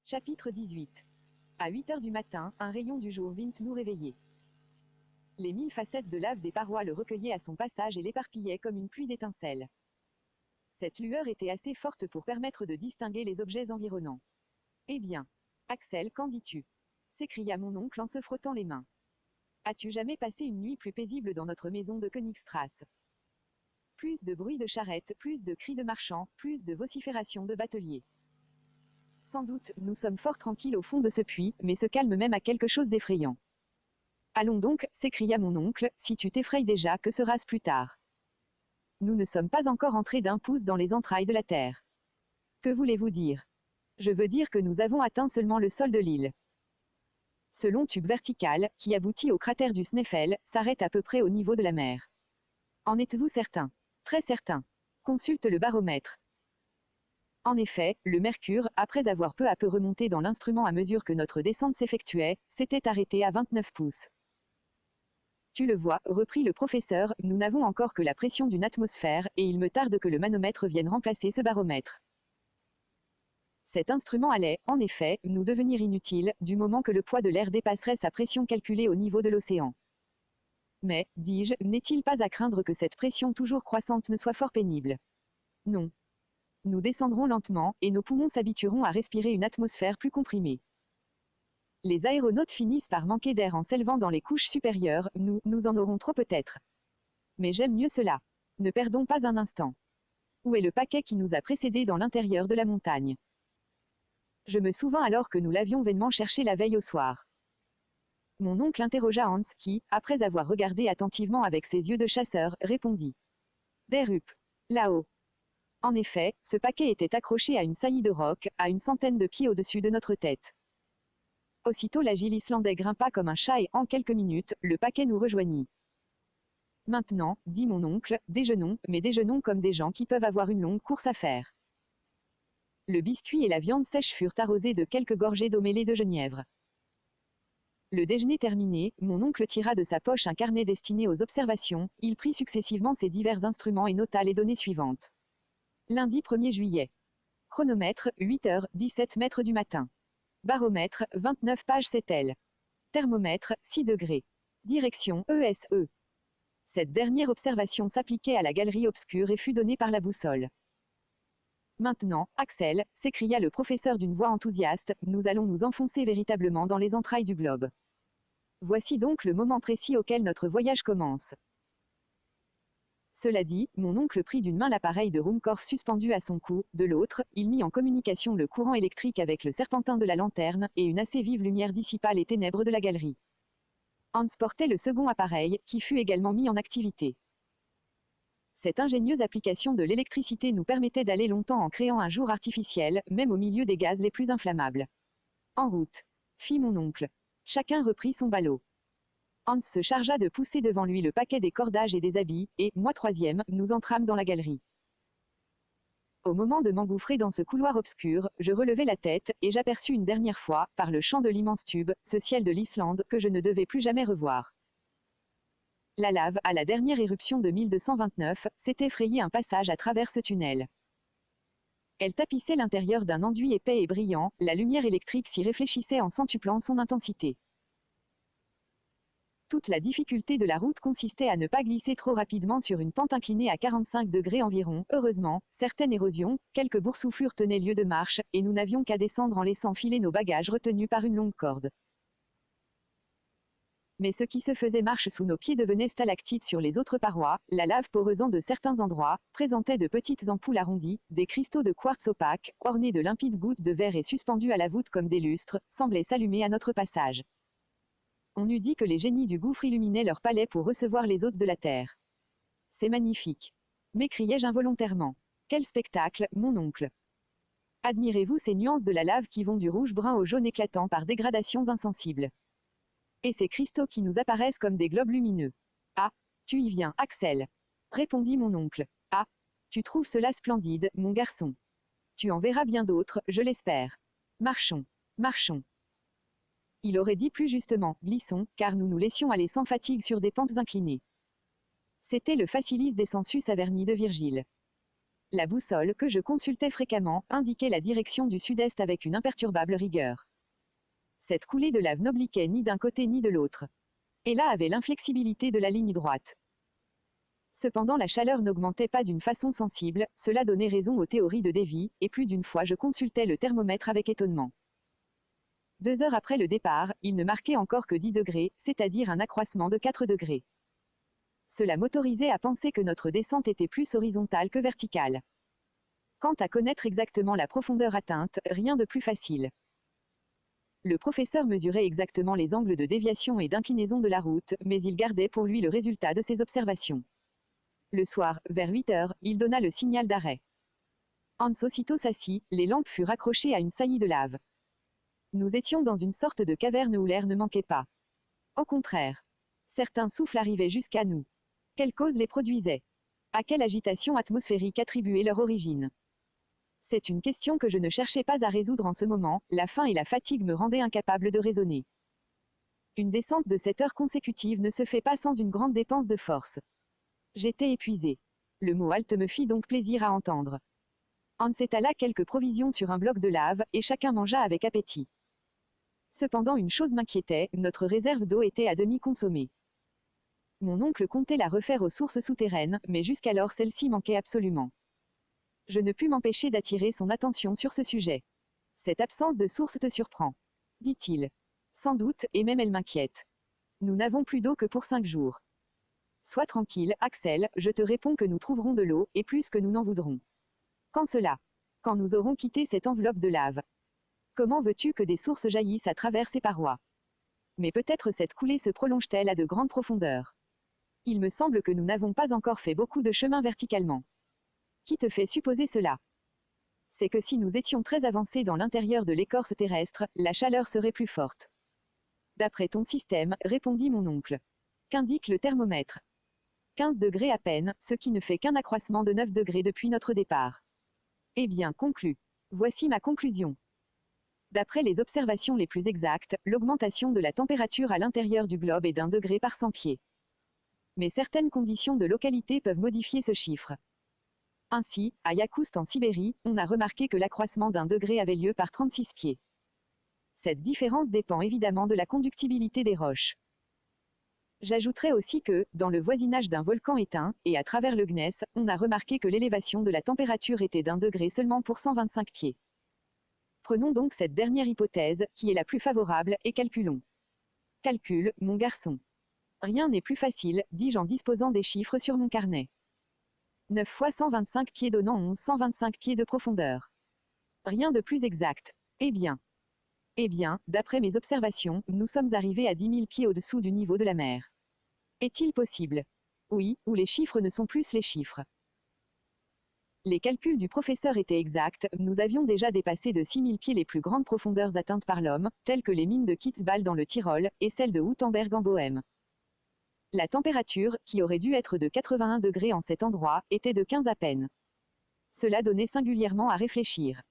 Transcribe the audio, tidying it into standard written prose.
Chapitre 18. À 8 heures du matin, un rayon du jour vint nous réveiller. Les 1000 facettes de lave des parois le recueillaient à son passage et l'éparpillaient comme une pluie d'étincelles. Cette lueur était assez forte pour permettre de distinguer les objets environnants. « Eh bien, Axel, qu'en dis-tu » s'écria mon oncle en se frottant les mains. « As-tu jamais passé une nuit plus paisible dans notre maison de Königstrasse ? Plus de bruit de charrettes, plus de cris de marchands, plus de vociférations de bateliers. Sans doute, nous sommes fort tranquilles au fond de ce puits, mais ce calme même a quelque chose d'effrayant. »« Allons donc, s'écria mon oncle, si tu t'effrayes déjà, que sera-ce plus tard ? Nous ne sommes pas encore entrés d'un pouce dans les entrailles de la terre. Que voulez-vous dire ? Je veux dire que nous avons atteint seulement le sol de l'île. Ce long tube vertical, qui aboutit au cratère du Sneffels, s'arrête à peu près au niveau de la mer. En êtes-vous certain ? Très certain. Consulte le baromètre. En effet, le mercure, après avoir peu à peu remonté dans l'instrument à mesure que notre descente s'effectuait, s'était arrêté à 29 pouces. Tu le vois, reprit le professeur, nous n'avons encore que la pression d'une atmosphère, et il me tarde que le manomètre vienne remplacer ce baromètre. Cet instrument allait, en effet, nous devenir inutile, du moment que le poids de l'air dépasserait sa pression calculée au niveau de l'océan. Mais, dis-je, n'est-il pas à craindre que cette pression toujours croissante ne soit fort pénible ? Non. Nous descendrons lentement, et nos poumons s'habitueront à respirer une atmosphère plus comprimée. Les aéronautes finissent par manquer d'air en s'élevant dans les couches supérieures, nous en aurons trop peut-être. Mais j'aime mieux cela. Ne perdons pas un instant. Où est le paquet qui nous a précédés dans l'intérieur de la montagne ? Je me souvins alors que nous l'avions vainement cherché la veille au soir. Mon oncle interrogea Hans qui, après avoir regardé attentivement avec ses yeux de chasseur, répondit. Der Up. Là-haut. En effet, ce paquet était accroché à une saillie de roc, à une centaine de pieds au-dessus de notre tête. Aussitôt l'agile Islandais grimpa comme un chat et en quelques minutes, le paquet nous rejoignit. Maintenant, dit mon oncle, déjeunons, mais déjeunons comme des gens qui peuvent avoir une longue course à faire. Le biscuit et la viande sèche furent arrosés de quelques gorgées d'eau mêlée de genièvre. Le déjeuner terminé, mon oncle tira de sa poche un carnet destiné aux observations, il prit successivement ses divers instruments et nota les données suivantes. Lundi 1er juillet. Chronomètre, 8h17 mètres du matin. Baromètre, 29 pages 7L. Thermomètre, 6 degrés. Direction ESE. Cette dernière observation s'appliquait à la galerie obscure et fut donnée par la boussole. Maintenant, Axel, s'écria le professeur d'une voix enthousiaste, nous allons nous enfoncer véritablement dans les entrailles du globe. Voici donc le moment précis auquel notre voyage commence. Cela dit, mon oncle prit d'une main l'appareil de Ruhmkorff suspendu à son cou, de l'autre, il mit en communication le courant électrique avec le serpentin de la lanterne, et une assez vive lumière dissipa les ténèbres de la galerie. Hans portait le second appareil, qui fut également mis en activité. Cette ingénieuse application de l'électricité nous permettait d'aller longtemps en créant un jour artificiel, même au milieu des gaz les plus inflammables. En route, fit mon oncle. Chacun reprit son ballot. Hans se chargea de pousser devant lui le paquet des cordages et des habits, et, moi troisième, nous entrâmes dans la galerie. Au moment de m'engouffrer dans ce couloir obscur, je relevai la tête, et j'aperçus une dernière fois, par le champ de l'immense tube, ce ciel de l'Islande que je ne devais plus jamais revoir. La lave, à la dernière éruption de 1229, s'était frayé un passage à travers ce tunnel. Elle tapissait l'intérieur d'un enduit épais et brillant, la lumière électrique s'y réfléchissait en centuplant son intensité. Toute la difficulté de la route consistait à ne pas glisser trop rapidement sur une pente inclinée à 45 degrés environ. Heureusement, certaines érosions, quelques boursouflures tenaient lieu de marche, et nous n'avions qu'à descendre en laissant filer nos bagages retenus par une longue corde. Mais ce qui se faisait marche sous nos pieds devenait stalactite sur les autres parois, la lave poreuse de certains endroits, présentait de petites ampoules arrondies, des cristaux de quartz opaques, ornés de limpides gouttes de verre et suspendus à la voûte comme des lustres, semblaient s'allumer à notre passage. On eût dit que les génies du gouffre illuminaient leur palais pour recevoir les hôtes de la terre. C'est magnifique. M'écriai-je involontairement. Quel spectacle, mon oncle. Admirez-vous ces nuances de la lave qui vont du rouge-brun au jaune éclatant par dégradations insensibles. Et ces cristaux qui nous apparaissent comme des globes lumineux. Ah, tu y viens, Axel. Répondit mon oncle. Ah, tu trouves cela splendide, mon garçon. Tu en verras bien d'autres, je l'espère. Marchons, marchons. Il aurait dit plus justement, glissons, car nous nous laissions aller sans fatigue sur des pentes inclinées. C'était le Facilis Descensus Averni de Virgile. La boussole, que je consultais fréquemment, indiquait la direction du sud-est avec une imperturbable rigueur. Cette coulée de lave n'obliquait ni d'un côté ni de l'autre. Et là avait l'inflexibilité de la ligne droite. Cependant la chaleur n'augmentait pas d'une façon sensible, cela donnait raison aux théories de Davy, et plus d'une fois je consultais le thermomètre avec étonnement. 2 heures après le départ, il ne marquait encore que 10 degrés, c'est-à-dire un accroissement de 4 degrés. Cela m'autorisait à penser que notre descente était plus horizontale que verticale. Quant à connaître exactement la profondeur atteinte, rien de plus facile. Le professeur mesurait exactement les angles de déviation et d'inclinaison de la route, mais il gardait pour lui le résultat de ses observations. Le soir, vers 8 heures, il donna le signal d'arrêt. Hans aussitôt s'assit, les lampes furent accrochées à une saillie de lave. Nous étions dans une sorte de caverne où l'air ne manquait pas. Au contraire. Certains souffles arrivaient jusqu'à nous. Quelle cause les produisait? À quelle agitation atmosphérique attribuer leur origine? C'est une question que je ne cherchais pas à résoudre en ce moment, la faim et la fatigue me rendaient incapable de raisonner. Une descente de 7 heures consécutives ne se fait pas sans une grande dépense de force. J'étais épuisé. Le mot halte me fit donc plaisir à entendre. Hans étala quelques provisions sur un bloc de lave, et chacun mangea avec appétit. Cependant une chose m'inquiétait, notre réserve d'eau était à demi consommée. Mon oncle comptait la refaire aux sources souterraines, mais jusqu'alors celle-ci manquait absolument. Je ne pus m'empêcher d'attirer son attention sur ce sujet. Cette absence de source te surprend, dit-il. Sans doute, et même elle m'inquiète. Nous n'avons plus d'eau que pour 5 jours. Sois tranquille, Axel, je te réponds que nous trouverons de l'eau, et plus que nous n'en voudrons. Quand cela? Quand nous aurons quitté cette enveloppe de lave. Comment veux-tu que des sources jaillissent à travers ces parois? Mais peut-être cette coulée se prolonge-t-elle à de grandes profondeurs. Il me semble que nous n'avons pas encore fait beaucoup de chemin verticalement. Qui te fait supposer cela? C'est que si nous étions très avancés dans l'intérieur de l'écorce terrestre, la chaleur serait plus forte. D'après ton système, répondit mon oncle. Qu'indique le thermomètre? 15 degrés à peine, ce qui ne fait qu'un accroissement de 9 degrés depuis notre départ. Eh bien, conclu. Voici ma conclusion. D'après les observations les plus exactes, l'augmentation de la température à l'intérieur du globe est d'1 degré par 100 pieds. Mais certaines conditions de localité peuvent modifier ce chiffre. Ainsi, à Yakoust en Sibérie, on a remarqué que l'accroissement d'1 degré avait lieu par 36 pieds. Cette différence dépend évidemment de la conductibilité des roches. J'ajouterai aussi que, dans le voisinage d'un volcan éteint, et à travers le gneiss, on a remarqué que l'élévation de la température était d'1 degré seulement pour 125 pieds. Prenons donc cette dernière hypothèse, qui est la plus favorable, et calculons. Calcul, mon garçon. Rien n'est plus facile, dis-je en disposant des chiffres sur mon carnet. 9 fois 125 pieds donnant 1125 pieds de profondeur. Rien de plus exact. Eh bien, d'après mes observations, nous sommes arrivés à 10 000 pieds au-dessous du niveau de la mer. Est-il possible? Oui, ou les chiffres ne sont plus les chiffres. Les calculs du professeur étaient exacts, nous avions déjà dépassé de 6 000 pieds les plus grandes profondeurs atteintes par l'homme, telles que les mines de Kitzbühel dans le Tyrol, et celles de Woutemberg en Bohême. La température, qui aurait dû être de 81 degrés en cet endroit, était de 15 à peine. Cela donnait singulièrement à réfléchir.